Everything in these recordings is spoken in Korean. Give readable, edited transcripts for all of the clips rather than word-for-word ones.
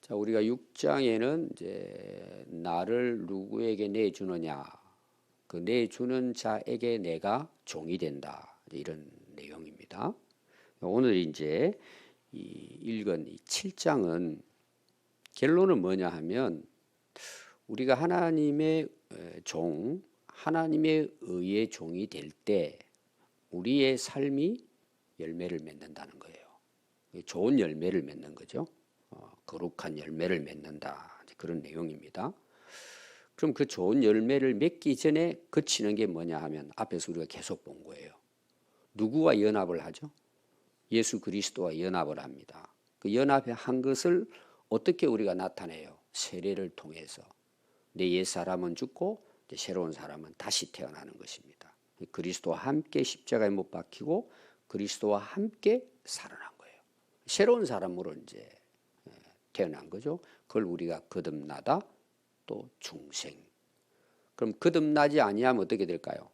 자, 우리가 6장에는 이제 나를 누구에게 내주느냐, 그 내주는 자에게 내가 종이 된다, 이런 내용입니다. 오늘 이제 읽은 이 7장은 결론은 뭐냐 하면 우리가 하나님의 종, 하나님의 의의 종이 될 때 우리의 삶이 열매를 맺는다는 거예요. 좋은 열매를 맺는 거죠. 거룩한 열매를 맺는다, 그런 내용입니다. 그럼 그 좋은 열매를 맺기 전에 거치는 게 뭐냐 하면 앞에서 우리가 계속 본 거예요. 누구와 연합을 하죠? 예수 그리스도와 연합을 합니다. 그 연합에 한 것을 어떻게 우리가 나타내요? 세례를 통해서 내 옛사람은 죽고 새로운 사람은 다시 태어나는 것입니다. 그리스도와 함께 십자가에 못 박히고 그리스도와 함께 살아난 거예요. 새로운 사람으로 이제 태어난 거죠. 그걸 우리가 거듭나다 또 중생. 그럼 거듭나지 아니하면 어떻게 될까요?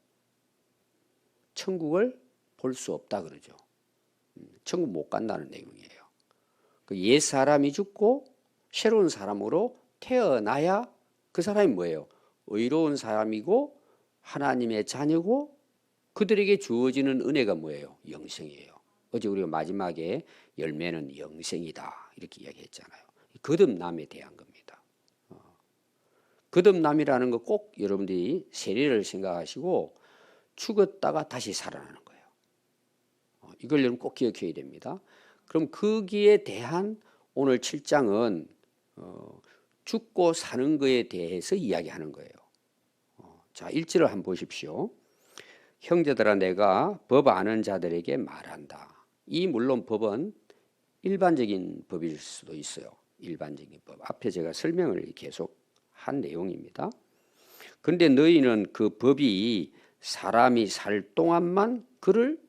천국을 볼 수 없다 그러죠. 천국 못 간다는 내용이에요. 그 옛 사람이 죽고 새로운 사람으로 태어나야 그 사람이 뭐예요? 의로운 사람이고 하나님의 자녀고 그들에게 주어지는 은혜가 뭐예요? 영생이에요. 어제 우리가 마지막에 열매는 영생이다 이렇게 이야기했잖아요. 거듭남에 대한 겁니다. 거듭남이라는 거 꼭 여러분들이 세례를 생각하시고 죽었다가 다시 살아나는 거예요. 이걸 여러분 꼭 기억해야 됩니다. 그럼 거기에 대한 오늘 7장은 죽고 사는 것에 대해서 이야기하는 거예요. 자, 1절을 한번 보십시오. 형제들아 내가 법 아는 자들에게 말한다. 이 물론 법은 일반적인 법일 수도 있어요. 일반적인 법. 앞에 제가 설명을 계속 한 내용입니다. 그런데 너희는 그 법이 사람이 살 동안만 그를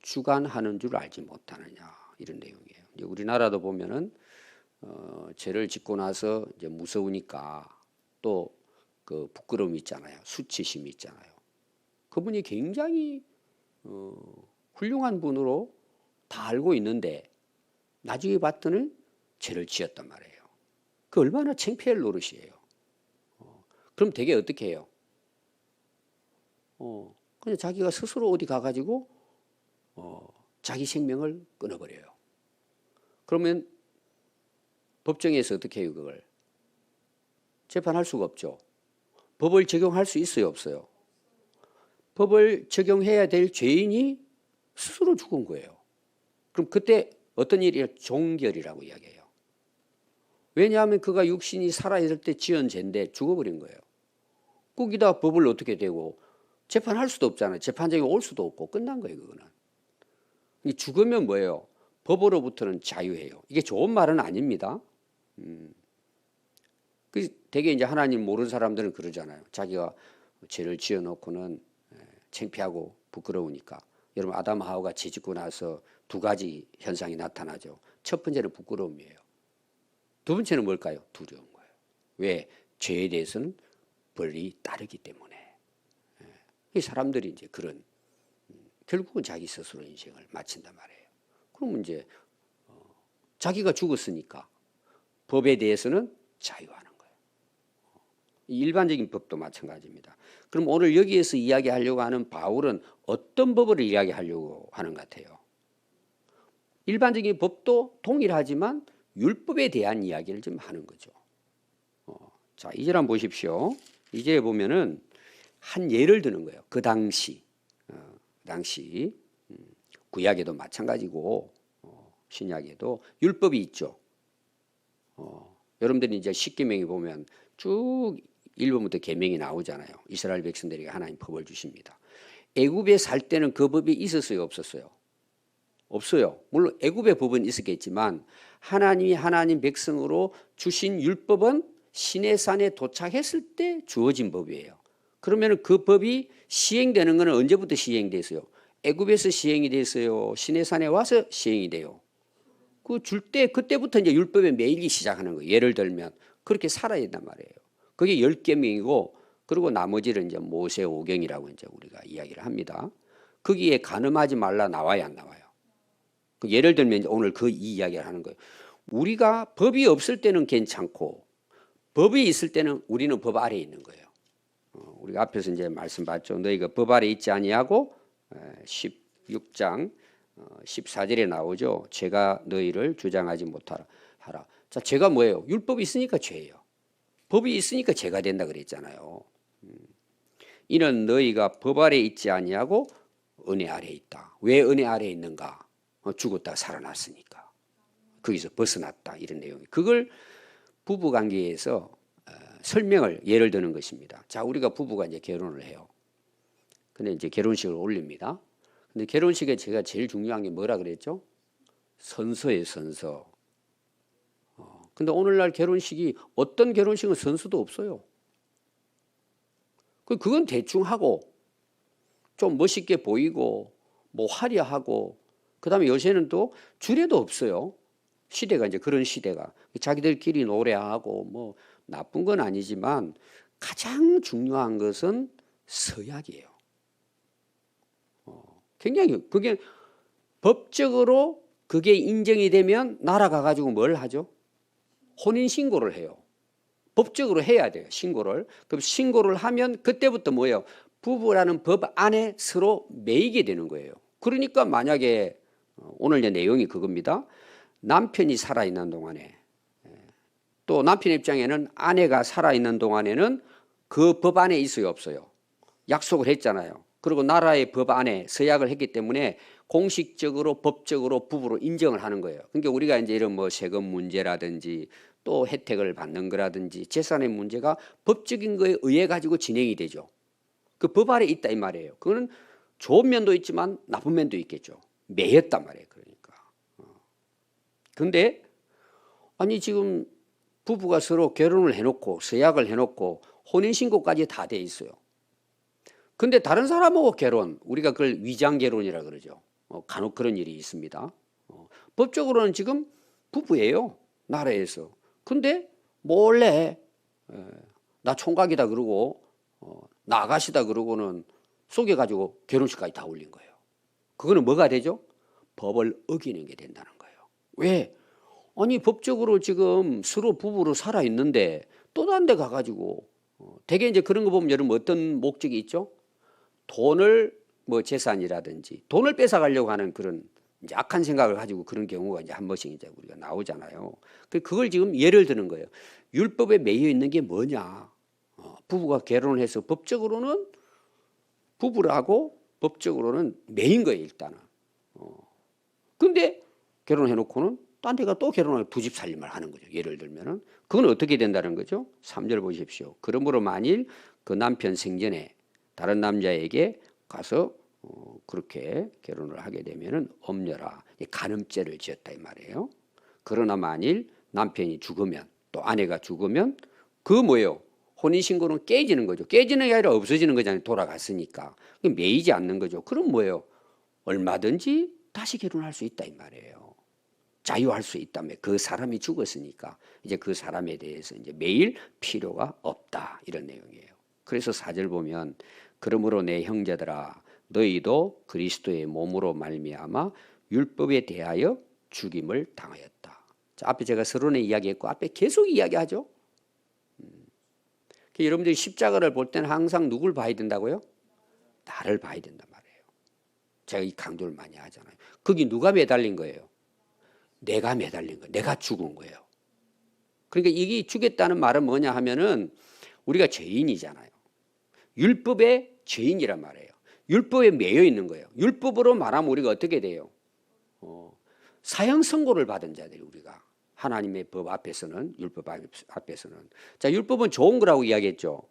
주관하는 줄 알지 못하느냐, 이런 내용이에요. 이제 우리나라도 보면은 죄를 짓고 나서 이제 무서우니까 또 그 부끄러움이 있잖아요. 수치심이 있잖아요. 그분이 굉장히 훌륭한 분으로 다 알고 있는데 나중에 봤더니 죄를 지었단 말이에요. 그 얼마나 창피할 노릇이에요. 그럼 되게 어떻게 해요? 그냥 자기가 스스로 어디 가가지고 자기 생명을 끊어버려요. 그러면 법정에서 어떻게 해요? 그걸 재판할 수가 없죠. 법을 적용할 수 있어요? 없어요? 법을 적용해야 될 죄인이 스스로 죽은 거예요. 그럼 그때 어떤 일이에요? 종결이라고 이야기해요. 왜냐하면 그가 육신이 살아있을 때 지은 죄인데 죽어버린 거예요. 거기다 법을 어떻게 되고 재판할 수도 없잖아요. 재판장이 올 수도 없고 끝난 거예요. 그거는. 죽으면 뭐예요? 법으로부터는 자유해요. 이게 좋은 말은 아닙니다. 되게 이제 하나님 모르는 사람들은 그러잖아요. 자기가 죄를 지어놓고는 창피하고 부끄러우니까. 여러분 아담 하와가 죄 짓고 나서 두 가지 현상이 나타나죠. 첫 번째는 부끄러움이에요. 두 번째는 뭘까요? 두려운 거예요. 왜? 죄에 대해서는 벌이 따르기 때문에. 이 사람들이 이제 그런 결국은 자기 스스로 인생을 마친단 말이에요. 그러면 이제 자기가 죽었으니까 법에 대해서는 자유하는 거예요. 일반적인 법도 마찬가지입니다. 그럼 오늘 여기에서 이야기하려고 하는 바울은 어떤 법을 이야기하려고 하는 것 같아요? 일반적인 법도 동일하지만 율법에 대한 이야기를 좀 하는 거죠. 자, 2절 한번 보십시오. 2절에 보면은 한 예를 드는 거예요. 그 당시 구약에도 마찬가지고 신약에도 율법이 있죠. 여러분들이 이제 십계명에 보면 쭉 1번부터 계명이 나오잖아요. 이스라엘 백성들에게 하나님 법을 주십니다. 애굽에 살 때는 그 법이 있었어요, 없었어요? 없어요. 물론 애굽의 법은 있었겠지만 하나님이 하나님 백성으로 주신 율법은 시내산에 도착했을 때 주어진 법이에요. 그러면 그 법이 시행되는 것은 언제부터 시행됐어요? 애굽에서 시행이 됐어요? 시내산에 와서 시행이 돼요? 그 줄 때 그때부터 이제 율법에 매이기 시작하는 거예요. 예를 들면 그렇게 살아야 된단 말이에요. 그게 10계명이고 그리고 나머지를 이제 모세 오경이라고 이제 우리가 이야기를 합니다. 거기에 간음하지 말라 나와야 안 나와요? 그 예를 들면 오늘 그 이 이야기를 하는 거예요. 우리가 법이 없을 때는 괜찮고 법이 있을 때는 우리는 법 아래에 있는 거예요. 우리가 앞에서 이제 말씀 봤죠. 너희가 법 아래 있지 아니하고 16장 14절에 나오죠. 죄가 너희를 주장하지 못하라 하라. 자, 죄가 뭐예요? 율법이 있으니까 죄예요. 법이 있으니까 죄가 된다 그랬잖아요. 이는 너희가 법 아래 있지 아니하고 은혜 아래 있다. 왜 은혜 아래 있는가? 죽었다 살아났으니까. 거기서 벗어났다 이런 내용이. 그걸 부부관계에서 설명을 예를 드는 것입니다. 자, 우리가 부부가 이제 결혼을 해요. 근데 이제 결혼식을 올립니다. 근데 결혼식에 제가 제일 중요한 게 뭐라 그랬죠? 선서예요, 선서. 근데 오늘날 결혼식이 어떤 결혼식은 선서도 없어요. 그건 대충 하고 좀 멋있게 보이고 뭐 화려하고 그다음에 요새는 또 주례도 없어요. 시대가 이제 그런 시대가 자기들끼리 노래하고 뭐 나쁜 건 아니지만 가장 중요한 것은 서약이에요. 굉장히 그게 법적으로 그게 인정이 되면 나라가 가지고 뭘 하죠? 혼인 신고를 해요. 법적으로 해야 돼요. 신고를. 그럼 신고를 하면 그때부터 뭐예요? 부부라는 법 안에 서로 매이게 되는 거예요. 그러니까 만약에 오늘 내용이 그겁니다. 남편이 살아있는 동안에 또 남편 입장에는 아내가 살아있는 동안에는 그 법 안에 있어요, 없어요? 약속을 했잖아요. 그리고 나라의 법 안에 서약을 했기 때문에 공식적으로 법적으로 부부로 인정을 하는 거예요. 그러니까 우리가 이제 이런 뭐 세금 문제라든지 또 혜택을 받는 거라든지 재산의 문제가 법적인 거에 의해 가지고 진행이 되죠. 그 법 아래 있다 이 말이에요. 그거는 좋은 면도 있지만 나쁜 면도 있겠죠. 매였단 말이에요. 그러니까. 근데 아니 지금 부부가 서로 결혼을 해놓고 서약을 해놓고 혼인신고까지 다 돼 있어요. 근데 다른 사람하고 결혼, 우리가 그걸 위장결혼이라 그러죠. 간혹 그런 일이 있습니다. 법적으로는 지금 부부예요. 나라에서. 근데 몰래 나 총각이다 그러고 나 아가씨다 그러고는 속여가지고 결혼식까지 다 올린 거예요. 그거는 뭐가 되죠? 법을 어기는 게 된다는 거예요. 왜? 아니 법적으로 지금 서로 부부로 살아있는데 또 다른 데 가가지고 대개 이제 그런 거 보면 여러분 어떤 목적이 있죠? 돈을 뭐 재산이라든지 돈을 뺏어가려고 하는 그런 이제 악한 생각을 가지고 그런 경우가 이제 한 번씩 이제 우리가 나오잖아요. 그걸 지금 예를 드는 거예요. 율법에 매여 있는 게 뭐냐? 부부가 결혼을 해서 법적으로는 부부라고 법적으로는 매인 거예요, 일단은. 근데 결혼해놓고는 딴 데가 또 결혼을 부집 살림을 하는 거죠. 예를 들면은 그건 어떻게 된다는 거죠? 3절 보십시오. 그러므로 만일 그 남편 생전에 다른 남자에게 가서 그렇게 결혼을 하게 되면은 엄려라 간음죄를 지었다 이 말이에요. 그러나 만일 남편이 죽으면 또 아내가 죽으면 그 뭐예요? 혼인신고는 깨지는 거죠. 깨지는 게 아니라 없어지는 거잖아요. 돌아갔으니까. 매이지 않는 거죠. 그럼 뭐예요? 얼마든지 다시 결혼할 수 있다 이 말이에요. 자유할 수 있다며 그 사람이 죽었으니까 이제 그 사람에 대해서 이제 매일 필요가 없다 이런 내용이에요. 그래서 4절 보면 그러므로 내 형제들아 너희도 그리스도의 몸으로 말미암아 율법에 대하여 죽임을 당하였다. 자, 앞에 제가 서론에 이야기했고 앞에 계속 이야기하죠. 여러분들이 십자가를 볼 때는 항상 누굴 봐야 된다고요? 나를 봐야 된단 말이에요. 제가 이 강조를 많이 하잖아요. 거기 누가 매달린 거예요? 내가 매달린 거예요. 내가 죽은 거예요. 그러니까 이게 죽였다는 말은 뭐냐 하면은 우리가 죄인이잖아요. 율법의 죄인이란 말이에요. 율법에 매여 있는 거예요. 율법으로 말하면 우리가 어떻게 돼요? 사형 선고를 받은 자들이 우리가 하나님의 법 앞에서는 율법 앞에서는 자 율법은 좋은 거라고 이야기했죠.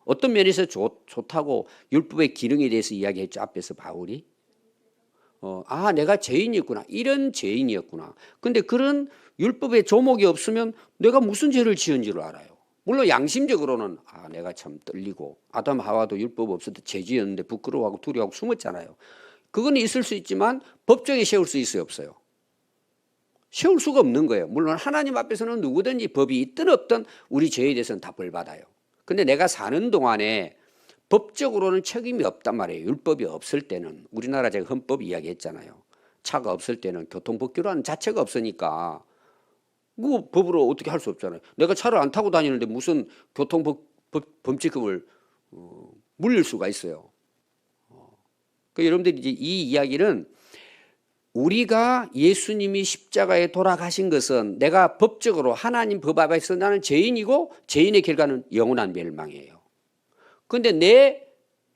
어떤 면에서 좋다고 율법의 기능에 대해서 이야기했죠. 앞에서 바울이 아 내가 죄인이었구나 이런 죄인이었구나. 근데 그런 율법의 조목이 없으면 내가 무슨 죄를 지은 줄 알아요. 물론 양심적으로는 아 내가 참 떨리고 아담 하와도 율법 없을 때 죄 지었는데 부끄러워하고 두려워하고 숨었잖아요. 그건 있을 수 있지만 법정에 세울 수 있어요 없어요? 세울 수가 없는 거예요. 물론 하나님 앞에서는 누구든지 법이 있든 없든 우리 죄에 대해서는 다 벌 받아요. 근데 내가 사는 동안에 법적으로는 책임이 없단 말이에요. 율법이 없을 때는 우리나라 제가 헌법 이야기했잖아요. 차가 없을 때는 교통법규라는 자체가 없으니까 그 법으로 어떻게 할 수 없잖아요. 내가 차를 안 타고 다니는데 무슨 범칙금을 물릴 수가 있어요. 그러니까 여러분들이 이제 이 이야기는 우리가 예수님이 십자가에 돌아가신 것은 내가 법적으로 하나님 법 앞에서 나는 죄인이고 죄인의 결과는 영원한 멸망이에요. 그런데 내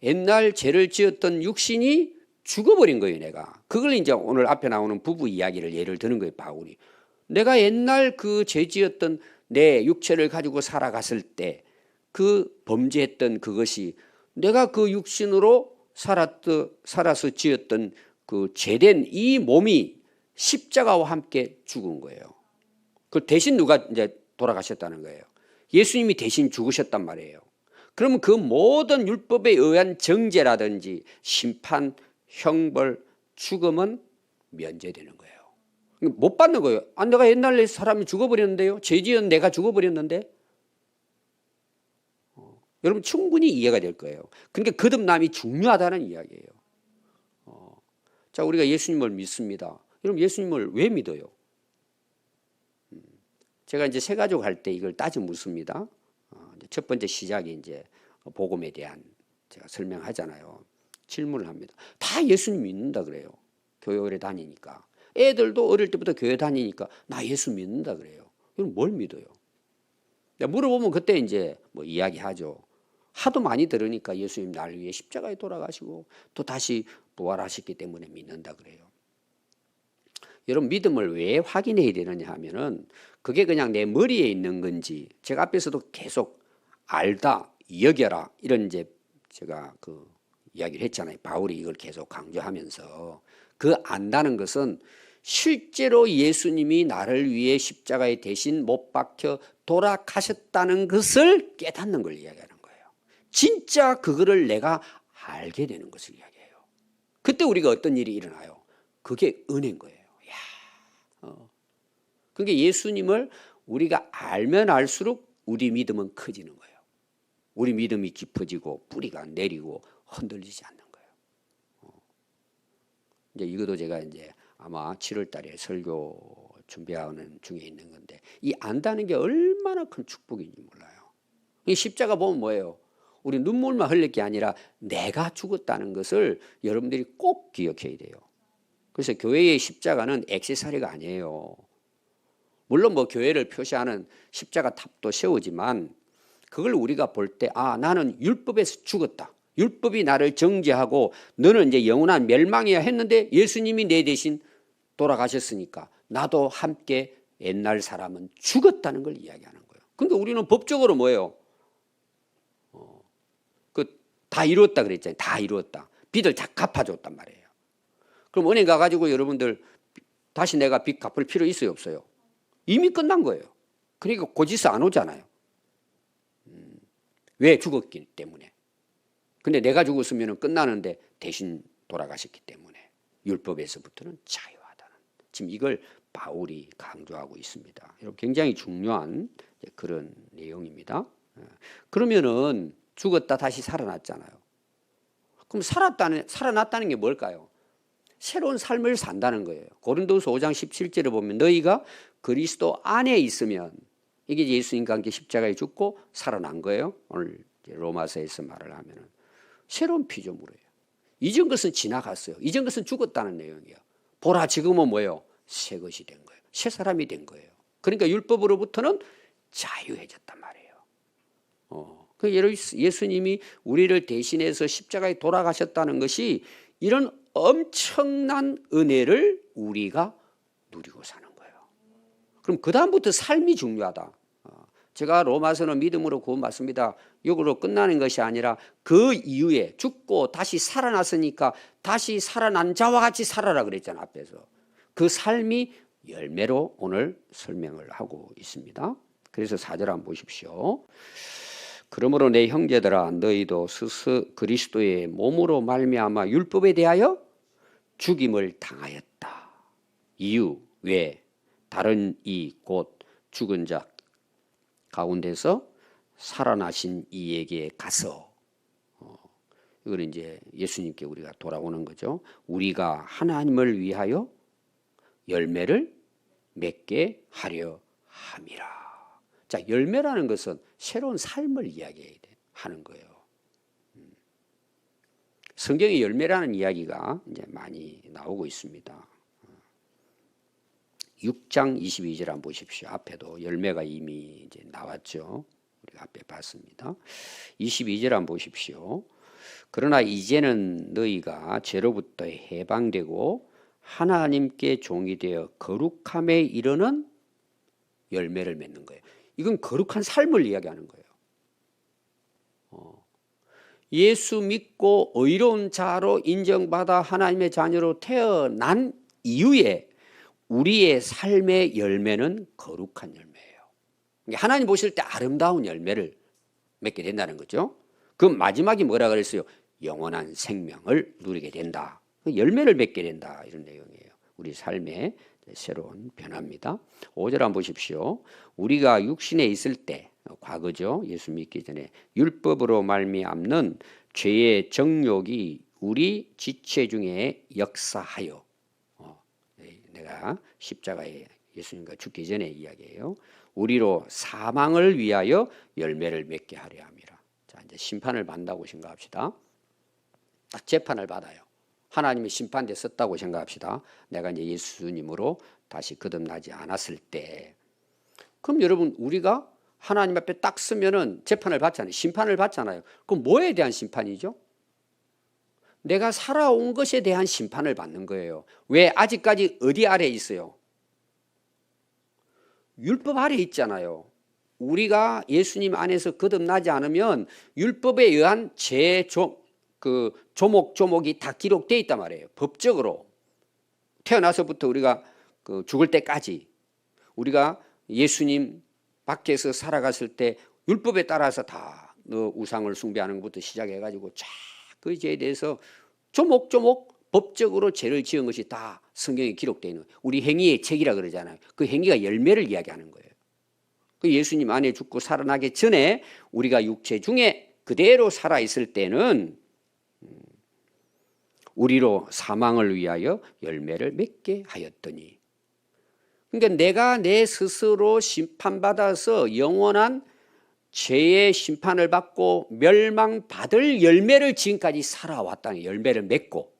옛날 죄를 지었던 육신이 죽어버린 거예요, 내가. 그걸 이제 오늘 앞에 나오는 부부 이야기를 예를 드는 거예요, 바울이. 내가 옛날 그 죄 지었던 내 육체를 가지고 살아갔을 때 그 범죄했던 그것이 내가 그 육신으로 살아서 지었던 그 죄된 이 몸이 십자가와 함께 죽은 거예요. 그 대신 누가 이제 돌아가셨다는 거예요. 예수님이 대신 죽으셨단 말이에요. 그러면 그 모든 율법에 의한 정죄라든지 심판, 형벌, 죽음은 면제되는 거예요. 못 받는 거예요. 내가 옛날에 사람이 죽어버렸는데요. 죄 지은 내가 죽어버렸는데. 여러분 충분히 이해가 될 거예요. 그러니까 거듭남이 중요하다는 이야기예요. 자, 우리가 예수님을 믿습니다. 여러분 예수님을 왜 믿어요? 제가 이제 새 가족 할 때 이걸 따져 묻습니다. 첫 번째 시작이 이제 복음에 대한 제가 설명하잖아요. 질문을 합니다. 다 예수님 믿는다 그래요. 교회 오래 다니니까. 애들도 어릴 때부터 교회 다니니까 나 예수 믿는다 그래요. 여러분 뭘 믿어요? 물어보면 그때 이제 뭐 이야기하죠. 하도 많이 들으니까 예수님 나를 위해 십자가에 돌아가시고 또 다시 부활하셨기 때문에 믿는다 그래요. 여러분 믿음을 왜 확인해야 되느냐 하면은 그게 그냥 내 머리에 있는 건지 제가 앞에서도 계속 알다, 여겨라 이런 이제 제가 그 이야기를 했잖아요. 바울이 이걸 계속 강조하면서 그 안다는 것은 실제로 예수님이 나를 위해 십자가에 대신 못 박혀 돌아가셨다는 것을 깨닫는 걸 이야기하는 거예요. 진짜 그거를 내가 알게 되는 것을 이야기해요. 그때 우리가 어떤 일이 일어나요? 그게 은혜인 거예요. 그러니까 예수님을 우리가 알면 알수록 우리 믿음은 커지는 거예요. 우리 믿음이 깊어지고 뿌리가 내리고 흔들리지 않는 거예요. 이제 이것도 제가 이제 아마 7월 달에 설교 준비하는 중에 있는 건데 이 안다는 게 얼마나 큰 축복인지 몰라요. 이 십자가 보면 뭐예요? 우리 눈물만 흘릴 게 아니라 내가 죽었다는 것을 여러분들이 꼭 기억해야 돼요. 그래서 교회의 십자가는 액세서리가 아니에요. 물론 뭐 교회를 표시하는 십자가 탑도 세우지만 그걸 우리가 볼 때 나는 율법에서 죽었다. 율법이 나를 정죄하고 너는 이제 영원한 멸망이야 했는데 예수님이 내 대신 돌아가셨으니까 나도 함께 옛날 사람은 죽었다는 걸 이야기하는 거예요. 그러니까 우리는 법적으로 뭐예요? 다 이루었다 그랬잖아요. 다 이루었다. 빚을 다 갚아줬단 말이에요. 그럼 은행 가가지고 여러분들 다시 내가 빚 갚을 필요 있어요? 없어요? 이미 끝난 거예요. 그러니까 고지서 안 오잖아요. 왜? 죽었기 때문에. 근데 내가 죽었으면 끝나는데 대신 돌아가셨기 때문에 율법에서부터는 자유하다는. 지금 이걸 바울이 강조하고 있습니다. 굉장히 중요한 그런 내용입니다. 그러면은 죽었다 다시 살아났잖아요. 그럼 살아났다는 게 뭘까요? 새로운 삶을 산다는 거예요. 고린도서 5장 17절에 보면 너희가 그리스도 안에 있으면 이게 예수님과 함께 십자가에 죽고 살아난 거예요. 오늘 로마서에서 말을 하면은 새로운 피조물이에요. 이전 것은 지나갔어요. 이전 것은 죽었다는 내용이에요. 보라 지금은 뭐예요? 새 것이 된 거예요. 새 사람이 된 거예요. 그러니까 율법으로부터는 자유해졌단 말이에요. 예수님이 우리를 대신해서 십자가에 돌아가셨다는 것이 이런 엄청난 은혜를 우리가 누리고 사는 거예요. 그럼 그 다음부터 삶이 중요하다. 제가 로마서는 믿음으로 구원받습니다. 이걸로 끝나는 것이 아니라 그 이후에 죽고 다시 살아났으니까 다시 살아난 자와 같이 살아라 그랬잖아요. 앞에서. 그 삶이 열매로 오늘 설명을 하고 있습니다. 그래서 4절 한번 보십시오. 그러므로 내 형제들아 너희도 스스 그리스도의 몸으로 말미암아 율법에 대하여 죽임을 당하였다. 이유 왜? 다른 이 곧 죽은 자 가운데서 살아나신 이에게 가서 이거는 이제 예수님께 우리가 돌아오는 거죠. 우리가 하나님을 위하여 열매를 맺게 하려 함이라. 자, 열매라는 것은 새로운 삶을 이야기하는 거예요. 성경의 열매라는 이야기가 이제 많이 나오고 있습니다. 6장 22절 한번 보십시오. 앞에도 열매가 이미 이제 나왔죠. 우리가 앞에 봤습니다. 22절 한번 보십시오. 그러나 이제는 너희가 죄로부터 해방되고 하나님께 종이 되어 거룩함에 이르는 열매를 맺는 거예요. 이건 거룩한 삶을 이야기하는 거예요. 예수 믿고 의로운 자로 인정받아 하나님의 자녀로 태어난 이후에 우리의 삶의 열매는 거룩한 열매예요. 하나님 보실 때 아름다운 열매를 맺게 된다는 거죠. 그 마지막이 뭐라 그랬어요? 영원한 생명을 누리게 된다. 열매를 맺게 된다. 이런 내용이에요. 우리 삶의 새로운 변화입니다. 5절 한번 보십시오. 우리가 육신에 있을 때, 과거죠. 예수 믿기 전에 율법으로 말미암는 죄의 정욕이 우리 지체 중에 역사하여, 내가 십자가에 예수님과 죽기 전에 이야기예요. 우리로 사망을 위하여 열매를 맺게 하려 함이라. 자, 이제 심판을 받는다고 생각합시다. 딱 재판을 받아요. 하나님이 심판대 썼다고 생각합시다. 내가 이제 예수님으로 다시 거듭나지 않았을 때, 그럼 여러분 우리가 하나님 앞에 딱 서면은 재판을 받잖아요. 심판을 받잖아요. 그럼 뭐에 대한 심판이죠? 내가 살아온 것에 대한 심판을 받는 거예요. 왜? 아직까지 어디 아래에 있어요? 율법 아래에 있잖아요. 우리가 예수님 안에서 거듭나지 않으면 율법에 의한 조목조목이 다 기록되어 있단 말이에요. 법적으로. 태어나서부터 우리가 죽을 때까지 우리가 예수님 밖에서 살아갔을 때 율법에 따라서 다 너 우상을 숭배하는 것부터 시작해가지고 쫙 그 죄에 대해서 조목조목 법적으로 죄를 지은 것이 다 성경에 기록되어 있는 거예요. 우리 행위의 책이라 그러잖아요. 그 행위가 열매를 이야기하는 거예요. 그 예수님 안에 죽고 살아나기 전에 우리가 육체 중에 그대로 살아있을 때는 우리로 사망을 위하여 열매를 맺게 하였더니, 그러니까 내가 내 스스로 심판받아서 영원한 죄의 심판을 받고 멸망받을 열매를 지금까지 살아왔다는 열매를 맺고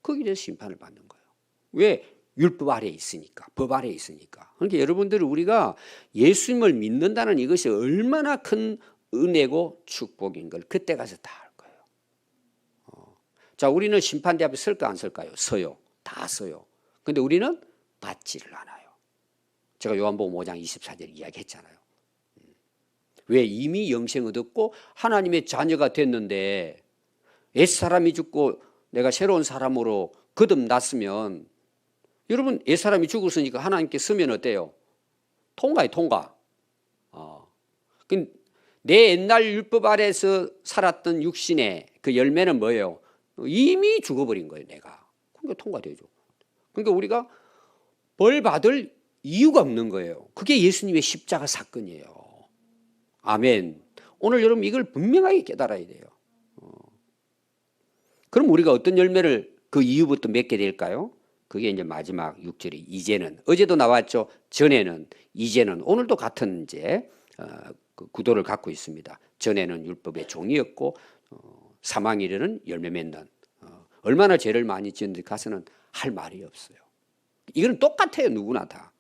거기에 대해서 심판을 받는 거예요. 왜? 율법 아래에 있으니까, 법 아래에 있으니까. 그러니까 여러분들 우리가 예수님을 믿는다는 이것이 얼마나 큰 은혜고 축복인 걸 그때 가서 다 알 거예요. 자, 우리는 심판대 앞에 설까 안 설까요? 서요. 다 서요. 근데 우리는 받지를 않아요. 제가 요한복음 5장 24절 이야기했잖아요. 왜? 이미 영생을 얻었고 하나님의 자녀가 됐는데 옛사람이 죽고 내가 새로운 사람으로 거듭났으면, 여러분 옛사람이 죽었으니까 하나님께 서면 어때요? 통과예요, 통과. 내 옛날 율법 아래에서 살았던 육신의 그 열매는 뭐예요? 이미 죽어버린 거예요, 내가. 그러니까 통과되죠. 그러니까 우리가 벌 받을 이유가 없는 거예요. 그게 예수님의 십자가 사건이에요. 아멘. 오늘 여러분 이걸 분명하게 깨달아야 돼요. 그럼 우리가 어떤 열매를 그 이후부터 맺게 될까요? 그게 이제 마지막 6절이 이제는, 어제도 나왔죠. 전에는, 이제는, 오늘도 같은 이제 그 구도를 갖고 있습니다. 전에는 율법의 종이었고 사망 이르는 열매 맺는, 얼마나 죄를 많이 지었는지 가서는 할 말이 없어요. 이건 똑같아요, 누구나 다.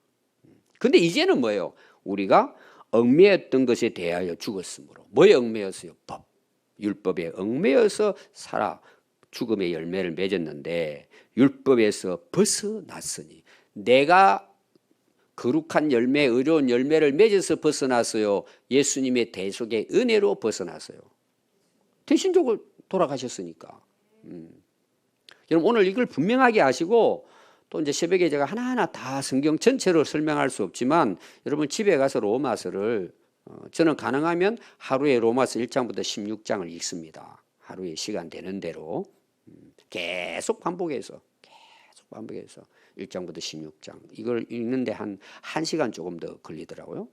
근데 이제는 뭐예요? 우리가 얽매였던 것에 대하여 죽었으므로. 뭐에 얽매였어요? 법, 율법에 얽매여서 살아 죽음의 열매를 맺었는데 율법에서 벗어났으니, 내가 거룩한 열매, 의로운 열매를 맺어서 벗어났어요? 예수님의 대속의 은혜로 벗어났어요? 대신적으로 돌아가셨으니까. 여러분 오늘 이걸 분명하게 아시고, 또 이제 새벽에 제가 하나하나 다 성경 전체로 설명할 수 없지만 여러분 집에 가서 로마서를 저는 가능하면 하루에 로마서 1장부터 16장을 읽습니다. 하루에 시간 되는 대로 계속 반복해서 1장부터 16장 이걸 읽는데 한 1시간 조금 더 걸리더라고요.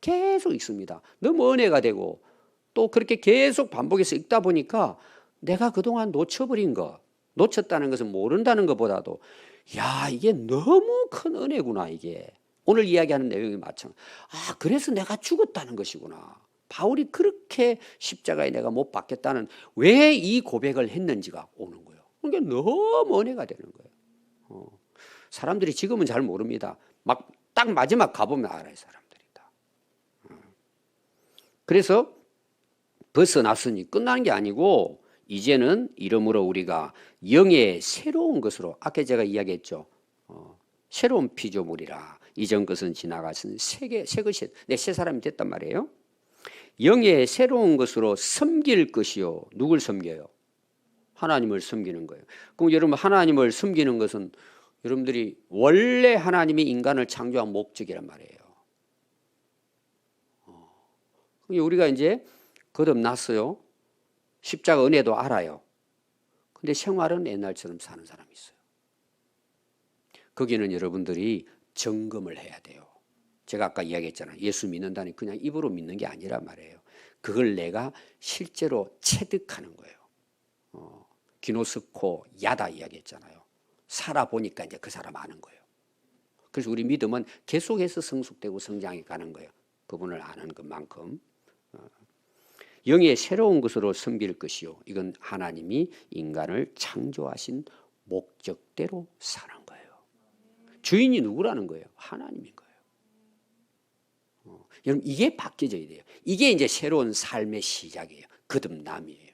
계속 읽습니다. 너무 은혜가 되고, 또 그렇게 계속 반복해서 읽다 보니까 내가 그동안 놓쳐버린 거, 놓쳤다는 것은 모른다는 것보다도 야, 이게 너무 큰 은혜구나, 이게. 오늘 이야기하는 내용이 마찬가지. 아, 그래서 내가 죽었다는 것이구나. 바울이 그렇게 십자가에 내가 못 박혔다는 왜 이 고백을 했는지가 오는 거예요. 그게 너무 은혜가 되는 거예요. 사람들이 지금은 잘 모릅니다. 막 딱 마지막 가보면 알아요, 사람들이 다. 그래서 벗어났으니 끝나는 게 아니고 이제는 이러므로 우리가 영의 새로운 것으로, 아까 제가 이야기했죠. 새로운 피조물이라 이전 것은 지나갔으니 새 것이 내 새 사람이 됐단 말이에요. 영의 새로운 것으로 섬길 것이요. 누굴 섬겨요? 하나님을 섬기는 거예요. 그럼 여러분, 하나님을 섬기는 것은 여러분들이 원래 하나님이 인간을 창조한 목적이란 말이에요. 우리가 이제 거듭났어요. 십자가 은혜도 알아요. 근데 생활은 옛날처럼 사는 사람이 있어요. 거기는 여러분들이 점검을 해야 돼요. 제가 아까 이야기했잖아요. 예수 믿는다니 그냥 입으로 믿는 게 아니란 말이에요. 그걸 내가 실제로 체득하는 거예요. 기노스코 야다 이야기했잖아요. 살아보니까 이제 그 사람 아는 거예요. 그래서 우리 믿음은 계속해서 성숙되고 성장해 가는 거예요. 그분을 아는 것만큼. 영의 새로운 것으로 섬길 것이요. 이건 하나님이 인간을 창조하신 목적대로 사는 거예요. 주인이 누구라는 거예요? 하나님인 거예요. 여러분, 이게 바뀌어져야 돼요. 이게 이제 새로운 삶의 시작이에요. 거듭남이에요.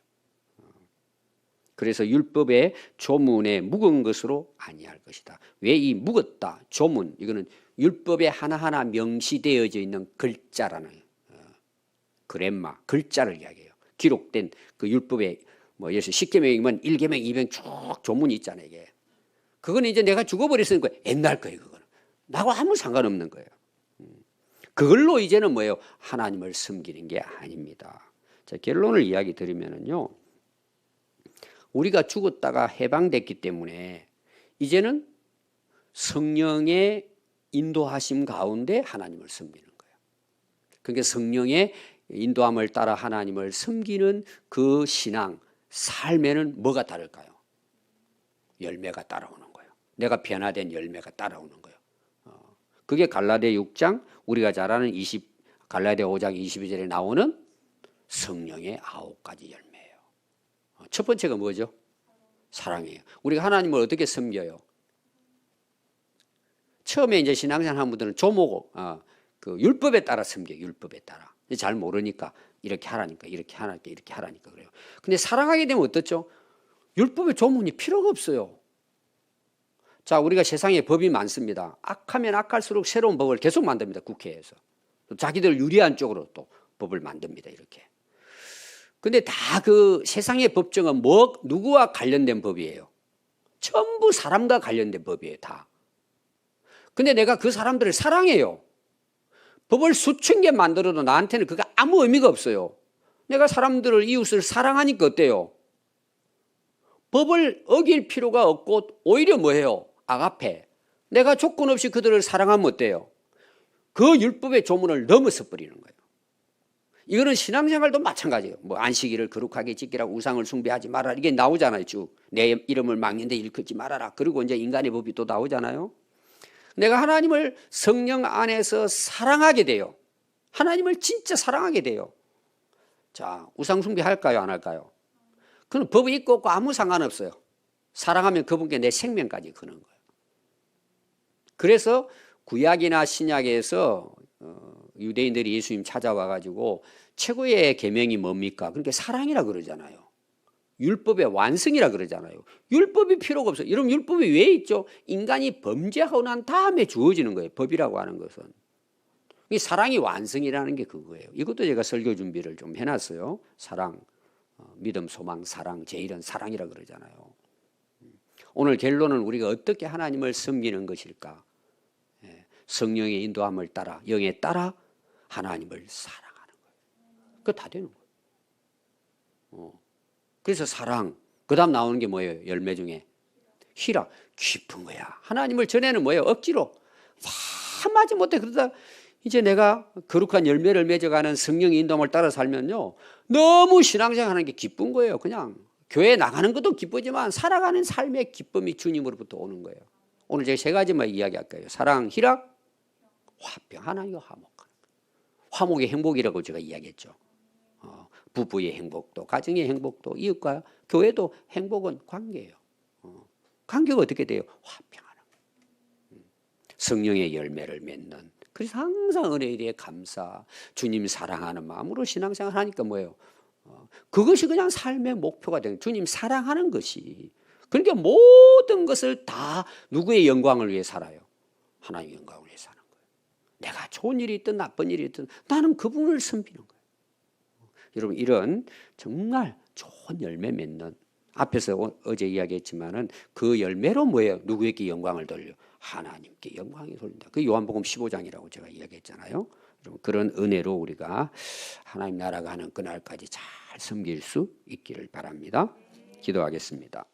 그래서 율법의 조문에 묵은 것으로 아니할 것이다. 왜 이 묵었다, 조문, 이거는 율법에 하나하나 명시되어져 있는 글자라는 그렘마, 글자를 이야기해요. 기록된 그 율법에 뭐 예를 들어 10계명이면 1계명, 2계명 쭉 조문이 있잖아요. 이게. 그거는 이제 내가 죽어버렸으니까 옛날 거예요. 그거는. 나하고 아무 상관없는 거예요. 그걸로 이제는 뭐예요? 하나님을 섬기는 게 아닙니다. 자, 결론을 이야기 드리면은요. 우리가 죽었다가 해방됐기 때문에 이제는 성령의 인도하심 가운데 하나님을 섬기는 거예요. 그러니까 성령의 인도함을 따라 하나님을 섬기는 그 신앙, 삶에는 뭐가 다를까요? 열매가 따라오는 거예요. 내가 변화된 열매가 따라오는 거예요. 그게 갈라디아 6장 우리가 잘 아는 갈라디아 5장 22절에 나오는 성령의 9가지 열매예요. 첫 번째가 뭐죠? 사랑이에요. 우리가 하나님을 어떻게 섬겨요? 처음에 이제 신앙생활 하는 분들은 조목, 그 율법에 따라 섬겨요. 율법에 따라. 잘 모르니까 이렇게 하라니까, 이렇게 하라니까, 이렇게 하라니까 그래요. 근데 사랑하게 되면 어떻죠? 율법의 조문이 필요가 없어요. 자, 우리가 세상에 법이 많습니다. 악하면 악할수록 새로운 법을 계속 만듭니다. 국회에서. 자기들 유리한 쪽으로 또 법을 만듭니다. 이렇게. 근데 다 그 세상의 법정은 누구와 관련된 법이에요? 전부 사람과 관련된 법이에요. 다. 근데 내가 그 사람들을 사랑해요. 법을 수천 개 만들어도 나한테는 그게 아무 의미가 없어요. 내가 사람들을, 이웃을 사랑하니까 어때요? 법을 어길 필요가 없고 오히려 뭐예요? 아가페. 내가 조건 없이 그들을 사랑하면 어때요? 그 율법의 조문을 넘어서 버리는 거예요. 이거는 신앙생활도 마찬가지예요. 뭐 안식일을 거룩하게 지키라고, 우상을 숭배하지 말아라, 이게 나오잖아요. 쭉 내 이름을 막는데 일컫지 말아라. 그리고 이제 인간의 법이 또 나오잖아요. 내가 하나님을 성령 안에서 사랑하게 돼요. 하나님을 진짜 사랑하게 돼요. 자, 우상 숭배 할까요, 안 할까요? 그건 법이 있고 없고 아무 상관없어요. 사랑하면 그분께 내 생명까지 거는 거예요. 그래서 구약이나 신약에서 유대인들이 예수님 찾아와 가지고 최고의 계명이 뭡니까? 그러니까 사랑이라 그러잖아요. 율법의 완성이라 그러잖아요. 율법이 필요가 없어요. 여러분, 율법이 왜 있죠? 인간이 범죄하고 난 다음에 주어지는 거예요. 법이라고 하는 것은. 이 사랑이 완성이라는 게 그거예요. 이것도 제가 설교 준비를 좀 해놨어요. 사랑, 믿음, 소망, 사랑, 제일은 사랑이라 그러잖아요. 오늘 결론은 우리가 어떻게 하나님을 섬기는 것일까? 성령의 인도함을 따라, 영에 따라 하나님을 사랑하는 거예요. 그거 다 되는 거예요. 그래서 사랑, 그 다음 나오는 게 뭐예요? 열매 중에 희락, 깊은 거야. 하나님을 전에는 뭐예요? 억지로 마지 못해. 그러다 이제 내가 거룩한 열매를 맺어가는 성령의 인도함을 따라 살면요, 너무 신앙생활 하는 게 기쁜 거예요. 그냥 교회 나가는 것도 기쁘지만 살아가는 삶의 기쁨이 주님으로부터 오는 거예요. 오늘 제가 세 가지만 이야기할 거예요. 사랑, 희락, 화평. 하나님과 화목하는 거예요. 화목의 행복이라고 제가 이야기했죠. 부부의 행복도, 가정의 행복도, 이웃과 교회도 행복은 관계예요. 관계가 어떻게 돼요? 화평하는 거예요. 성령의 열매를 맺는. 그래서 항상 은혜에 대해 감사, 주님 사랑하는 마음으로 신앙생활 하니까 뭐예요? 그것이 그냥 삶의 목표가 되는, 주님 사랑하는 것이. 그러니까 모든 것을 다 누구의 영광을 위해 살아요? 하나님의 영광을 위해 사는 거예요. 내가 좋은 일이 있든 나쁜 일이 있든 나는 그분을 섬기는 거예요. 여러분, 이런 정말 좋은 열매 맺는, 앞에서 어제 이야기했지만은 그 열매로 뭐예요? 누구에게 영광을 돌려? 하나님께 영광이 돌린다. 그 요한복음 15장이라고 제가 이야기했잖아요. 여러분, 그런 은혜로 우리가 하나님 나라가 하는 그날까지 잘 섬길 수 있기를 바랍니다. 기도하겠습니다.